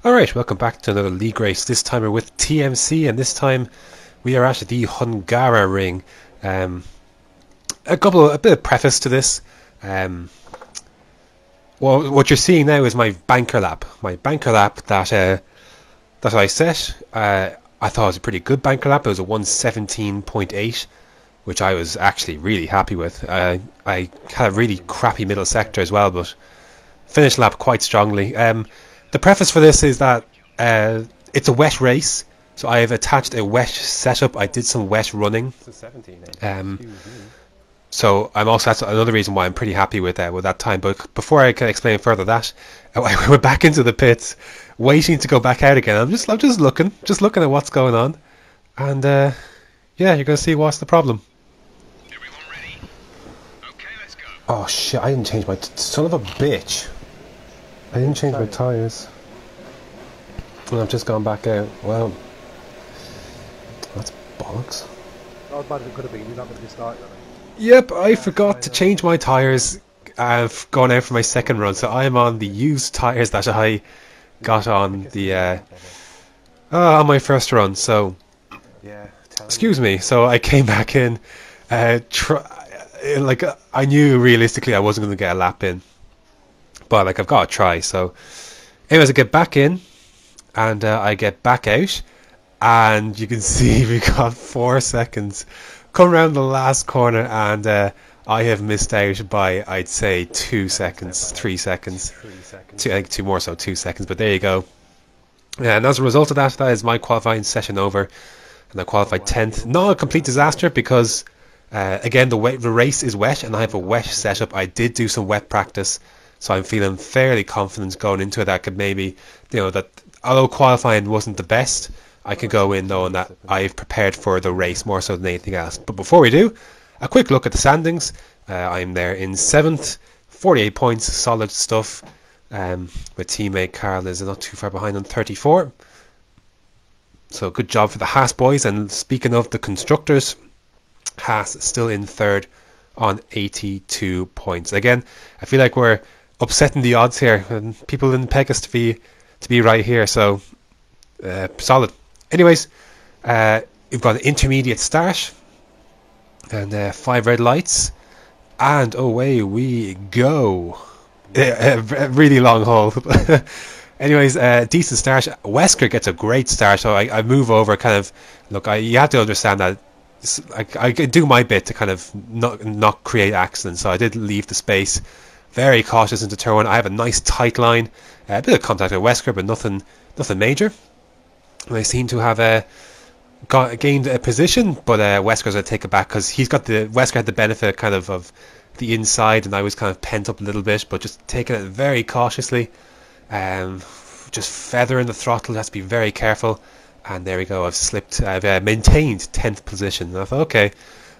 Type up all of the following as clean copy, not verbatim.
Alright, welcome back to another league race. This time we're with TMC, and this time we are at the Hungary ring. A bit of preface to this. Well, what you're seeing now is my banker lap. My banker lap that I set. I thought it was a pretty good banker lap. It was a 117.8, which I was actually really happy with. I had a really crappy middle sector as well, but finished the lap quite strongly. The preface for this is that it's a wet race, so I have attached a wet setup. I did some wet running. So that's another reason why I'm pretty happy with that time. But before I can explain further that, I went back into the pits, waiting to go back out again. I'm just looking at what's going on, and yeah, you're gonna see what's the problem. Everyone ready? Okay, let's go. Oh shit! I didn't change my son of a bitch. I didn't change my tyres. And I've just gone back out. Well, that's bollocks. Not as bad as it could have been. You're not going to be starting on it. Yep, I forgot to change my tyres. I've gone out for my second run, so I'm on the used tyres that I got on the on my first run. So, excuse me. So I came back in. I knew realistically I wasn't going to get a lap in, but I've got to try. So, anyways, I get back in, and I get back out, and you can see we got 4 seconds. Come around the last corner, and I have missed out by, I'd say, 2 seconds, 3 seconds. I think 2 more, so 2 seconds. But there you go. And as a result of that is my qualifying session over, and I qualified 10th. Not a complete disaster because, again, the race is wet, and I have a wet setup. I did do some wet practice, so I'm feeling fairly confident going into it. I could maybe, that although qualifying wasn't the best, I could go in knowing that I've prepared for the race more so than anything else. But before we do, a quick look at the standings. I'm there in 7th, 48 points, solid stuff. My teammate Carl is not too far behind on 34. So good job for the Haas boys. And speaking of the constructors, Haas still in 3rd on 82 points. Again, I feel like we're upsetting the odds here, and people didn't peg us to be right here. So solid. Anyways, we've got an intermediate start and 5 red lights, and away we go. A really long haul. Anyways, decent start. Wesker gets a great start, so I move over. Kind of look. You have to understand that I do my bit to kind of not create accidents. So I did leave the space. Very cautious into turn 1. I have a nice tight line. A bit of contact with Wesker, but nothing major. And I seem to have gained a position, but Wesker's going to take it back because Wesker had the benefit kind of the inside, and I was kind of pent up a little bit, but just taking it very cautiously. Just feathering the throttle, has to be very careful. And there we go. I've maintained 10th position. And I thought, okay,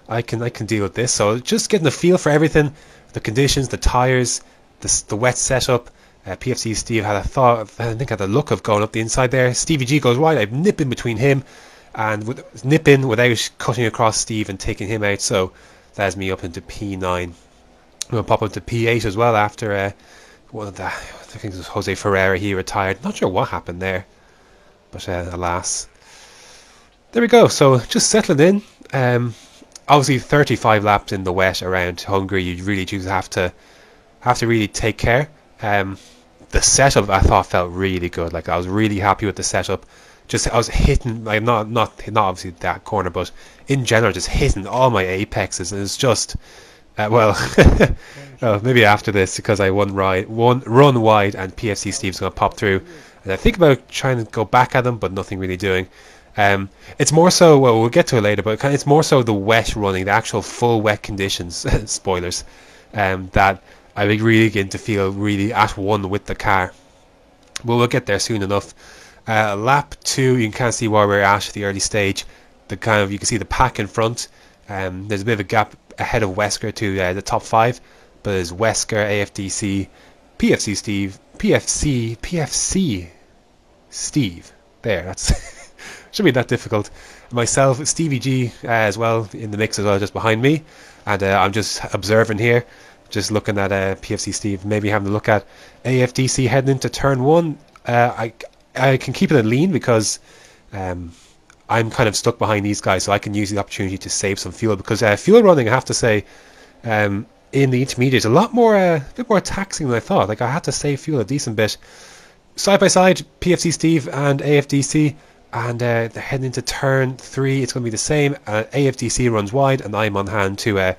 I can deal with this. So just getting a feel for everything, the conditions, the tyres, the wet setup. PFC Steve had a look of going up the inside there. Stevie G goes wide. I nip in between him and nip in without cutting across Steve and taking him out. So that has me up into P9. I'm going to pop up to P8 as well after one of I think it was Jose Ferreira. He retired. Not sure what happened there, but alas. There we go. So just settling in. Obviously 35 laps in the wet around Hungary. You really do have to really take care. The setup I thought felt really good. I was really happy with the setup. I was hitting not obviously that corner, but in general just hitting all my apexes, and it's just maybe after this, because I run wide and PFC Steve's going to pop through, and I think about trying to go back at him, but nothing really doing. It's more so, we'll get to it later, but it's more so the wet running, the actual full wet conditions, spoilers, that I really begin to feel really at one with the car. Well, we'll get there soon enough. Lap 2, you can kind of see where we're at the early stage. You can see the pack in front. There's a bit of a gap ahead of Wesker to the top 5, but there's Wesker, AFDC, PFC Steve. There, that's shouldn't be that difficult. Myself, Stevie G as well in the mix as well, just behind me, and I'm just observing here. Just looking at PFC Steve, maybe having a look at AFDC heading into turn 1. I can keep it in lean because I'm kind of stuck behind these guys, so I can use the opportunity to save some fuel, because fuel running, I have to say, in the intermediate is a bit more taxing than I thought. Like, I had to save fuel a decent bit. Side by side, PFC Steve and AFDC, and they're heading into turn 3. It's going to be the same. AFDC runs wide, and I'm on hand to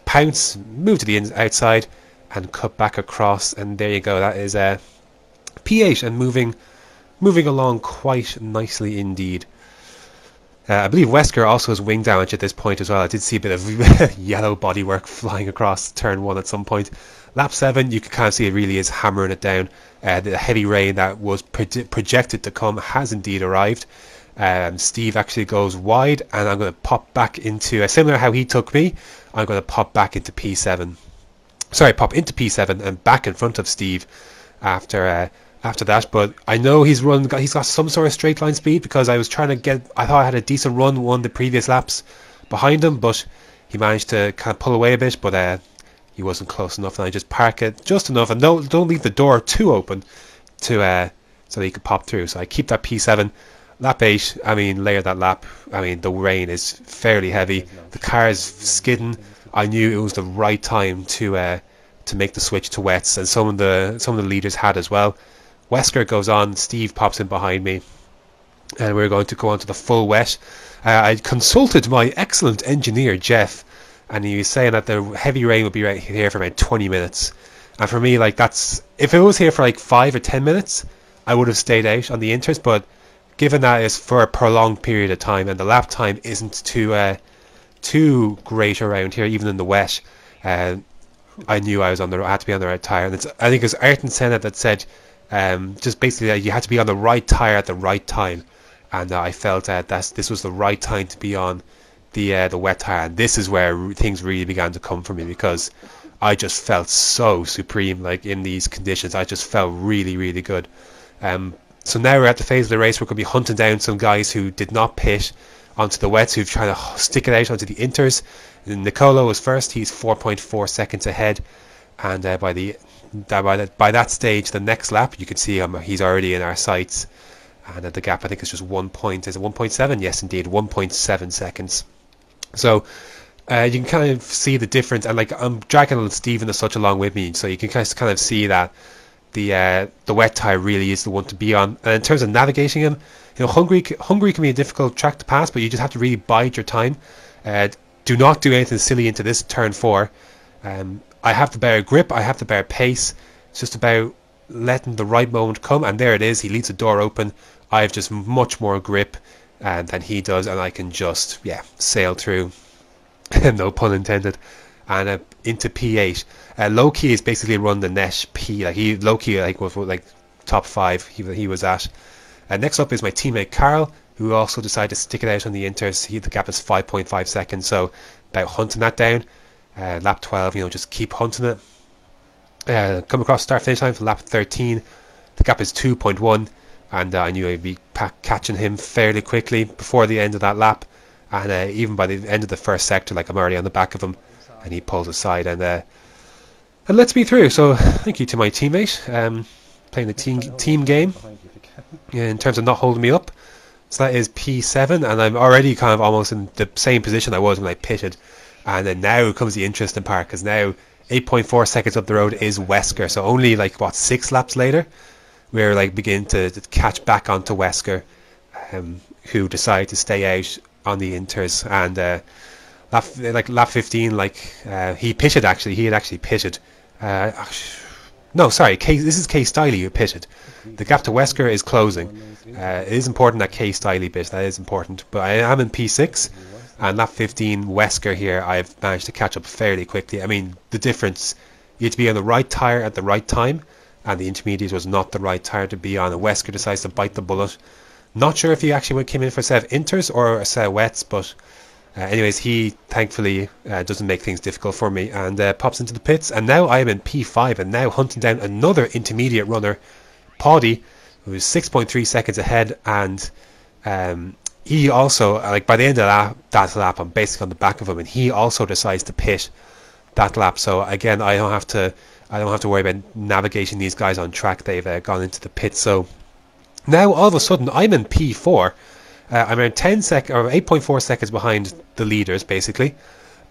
pounce, move to the outside, and cut back across. And there you go. That is P8 and moving along quite nicely indeed. I believe Wesker also has wing damage at this point as well. I did see a bit of yellow bodywork flying across turn 1 at some point. Lap 7, you can kind of see it really is hammering it down. The heavy rain that was projected to come has indeed arrived. Steve actually goes wide, and I'm going to pop back into, similar how he took me, I'm going to pop back into P7. Sorry, pop into P7 and back in front of Steve after that. But I know he's got some sort of straight line speed, because I was trying to I thought I had a decent run one the previous laps behind him, but he managed to kind of pull away a bit, but he wasn't close enough, and I just park it just enough, and don't leave the door too open to so that he could pop through. So I keep that P7. Lap 8, I mean, layer that lap. I mean, the rain is fairly heavy, the car is skidding. I knew it was the right time to make the switch to wets, and some of the leaders had as well. Wesker goes on, Steve pops in behind me, and we're going to go on to the full wet. I consulted my excellent engineer Jeff, and he was saying that the heavy rain would be right here for about 20 minutes. And for me, like, that's, if it was here for like 5 or 10 minutes, I would have stayed out on the inters. But given that it's for a prolonged period of time, and the lap time isn't too great around here, even in the wet, I knew I had to be on the right tire. And I think it was Ayrton Senna that said, just basically that you had to be on the right tire at the right time, and I felt that this was the right time to be on the wet tire, and this is where things really began to come for me, because I just felt so supreme, like, in these conditions. I just felt really, really good. So now we're at the phase of the race. We're going to be hunting down some guys who did not pit onto the wets, who've tried to stick it out onto the inters. And Nicolo was first. He's 4.4 seconds ahead, and by that stage, the next lap, you can see him. He's already in our sights, and the gap, I think, is just 1 point. Is it 1.7? Yes, indeed, 1.7 seconds. So you can kind of see the difference, and like, I'm dragging Stephen as such along with me, so you can kind of see that the wet tire really is the one to be on. And in terms of navigating him, you know, Hungary can be a difficult track to pass, but you just have to really bide your time. Do not do anything silly into this turn 4. I have the better grip, I have the better pace. It's just about letting the right moment come, and there it is. He leaves the door open. I have just much more grip than he does, and I can just sail through. No pun intended. And into P8. Low key is basically run the net P. Like, he low key was like top 5. He was at. Next up is my teammate Carl, who also decided to stick it out on the inters. The gap is 5.5 seconds. So about hunting that down. Lap 12, just keep hunting it. Come across start finish line for lap 13. The gap is 2.1, and I knew I'd be catching him fairly quickly before the end of that lap. And even by the end of the first sector, like, I'm already on the back of him, and he pulls aside and lets me through. So thank you to my teammate, playing the team game in terms of not holding me up. So that is P7, and I'm already kind of almost in the same position I was when I pitted. And then now comes the interesting part, because now 8.4 seconds up the road is Wesker. So only 6 laps later, we're beginning to catch back onto Wesker, who decided to stay out on the inters. And lap 15, he pitted actually. He had actually pitted. No, sorry. This is Kay Stiley who pitted. The gap to Wesker is closing. It is important that Kay Stiley bit. That is important. But I am in P6. And lap 15, Wesker here, I've managed to catch up fairly quickly. I mean, the difference, you had to be on the right tyre at the right time, and the intermediate was not the right tyre to be on, and Wesker decides to bite the bullet. Not sure if he actually came in for a set of inters or a set of wets, but anyways, he thankfully doesn't make things difficult for me, and pops into the pits. And now I am in P5, and now hunting down another intermediate runner, Paddy, who is 6.3 seconds ahead, and he also, by the end of that lap, I'm basically on the back of him, and he also decides to pit that lap. So again, I don't have to worry about navigating these guys on track. They've gone into the pit. So Now all of a sudden I'm in P4. I'm around 10 or 8.4 seconds behind the leaders basically,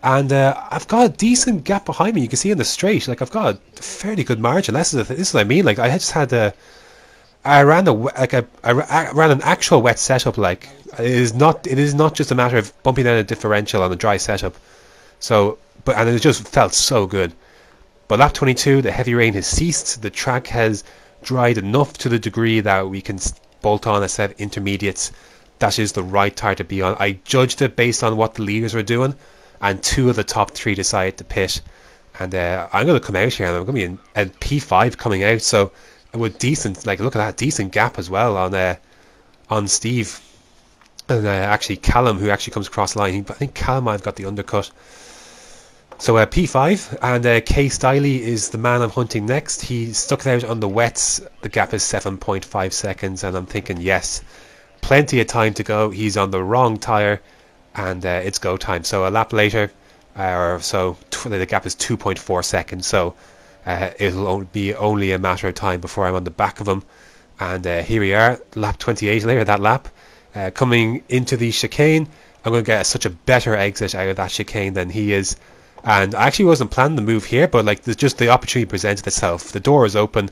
and I've got a decent gap behind me. You can see in the straight, like I've got a fairly good margin. This is what I mean. Like I just had I ran I ran an actual wet setup. Like it is not just a matter of bumping down a differential on a dry setup. So, and it just felt so good. But lap 22, the heavy rain has ceased. The track has dried enough to the degree that we can bolt on a set of intermediates. That is the right tire to be on. I judged it based on what the leaders were doing, and 2 of the top 3 decided to pit. And I'm going to come out here, and I'm going to be in P5 coming out. So with decent, like look at that, decent gap as well on Steve. And actually Callum, who actually comes across the line. I think Callum might have got the undercut. So P5, and K Stiley is the man I'm hunting next. He stuck it out on the wets. The gap is 7.5 seconds, and I'm thinking, yes, plenty of time to go. He's on the wrong tyre, and it's go time. So a lap later, or so, the gap is 2.4 seconds. So it'll be only a matter of time before I'm on the back of him. And here we are, lap 28 later, that lap. Coming into the chicane, I'm going to get such a better exit out of that chicane than he is. And I actually wasn't planning to move here, but like there's just the opportunity presented itself. The door is open.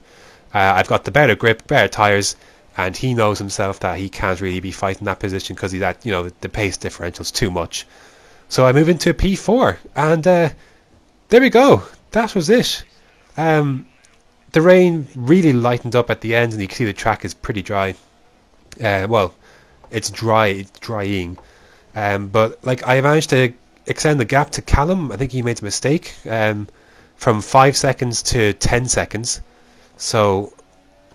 I've got the better grip, better tires, and he knows himself that he can't really be fighting that position because he's at, the pace differential's too much. So I move into P4, and there we go. That was it. The rain really lightened up at the end, and you can see the track is pretty dry. Well, it's dry, it's drying. But like I managed to extend the gap to Callum. I think he made a mistake from 5 seconds to 10 seconds. So,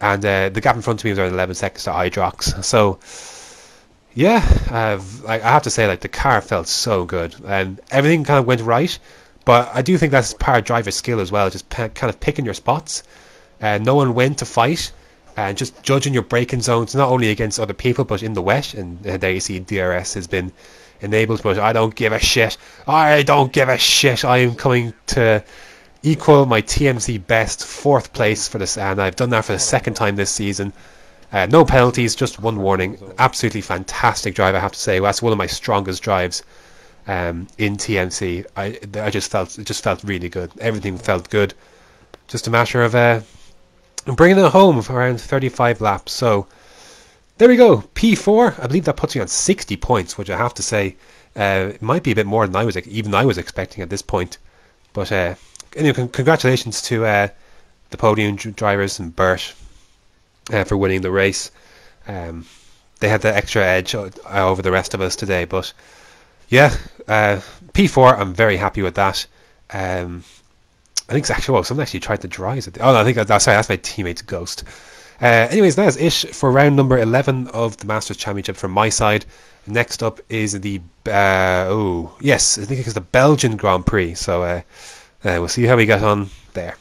and the gap in front of me was around 11 seconds to Idrox. So, yeah, I have to say, like the car felt so good, and everything kind of went right. But I do think that's part of driver skill as well, just kind of picking your spots, knowing when to fight, and just judging your braking zones, not only against other people but in the wet. And there you see DRS has been enabled, but I don't give a shit. I don't give a shit. I am coming to equal my TMC best, 4th place for this, and I've done that for the 2nd time this season. No penalties, just 1 warning. Absolutely fantastic drive, I have to say. That's one of my strongest drives in TMC. It just felt really good. Everything felt good. Just a matter of bringing it home for around 35 laps. So there we go, P4. I believe that puts me on 60 points, which I have to say, it might be a bit more than I was expecting at this point. But anyway, congratulations to the podium drivers and Bert for winning the race. They had the extra edge over the rest of us today. But yeah, P4. I'm very happy with that. I think someone actually tried to drive it. Oh no, I think that's my teammate's Ghost. Anyways, that is it for round number 11 of the Masters Championship from my side. Next up is the I think it's the Belgian Grand Prix. So we'll see how we get on there.